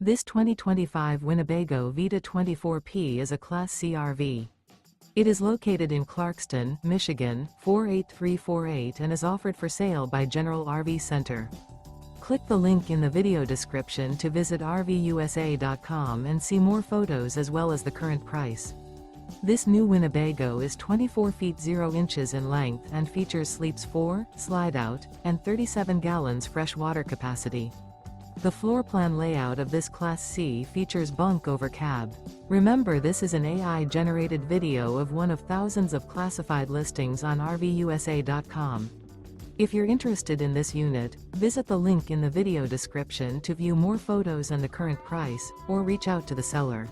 This 2025 Winnebago Vita 24P is a Class C RV. It is located in Clarkston, Michigan, 48348 and is offered for sale by General RV Center. Click the link in the video description to visit RVUSA.com and see more photos as well as the current price. This new Winnebago is 24 feet 0 inches in length and features sleeps 4, slide-out, and 37 gallons fresh water capacity. The floor plan layout of this Class C features Bunk Over Cab. Remember, this is an AI-generated video of one of thousands of classified listings on RVUSA.com. If you're interested in this unit, visit the link in the video description to view more photos and the current price, or reach out to the seller.